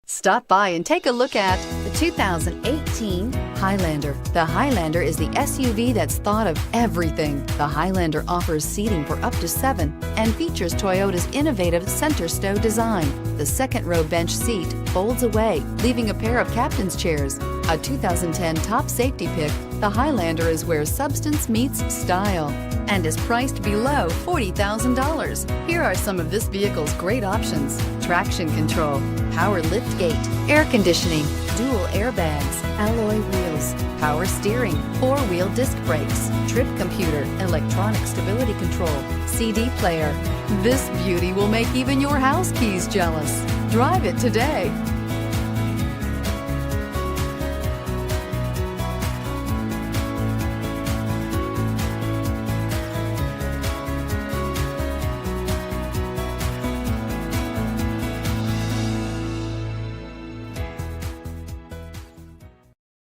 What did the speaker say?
Stop by and take a look at the 2018 Highlander. The Highlander is the SUV that's thought of everything. The Highlander offers seating for up to 7 and features Toyota's innovative center stow design. The second row bench seat folds away, leaving a pair of captain's chairs. A 2010 top safety pick, the Highlander is where substance meets style and is priced below $40,000. Here are some of this vehicle's great options: traction control, power lift gate, air conditioning, dual airbags, alloy wheels, power steering, 4-wheel disc brakes, trip computer, electronic stability control, CD player. This beauty will make even your house keys jealous. Drive it today.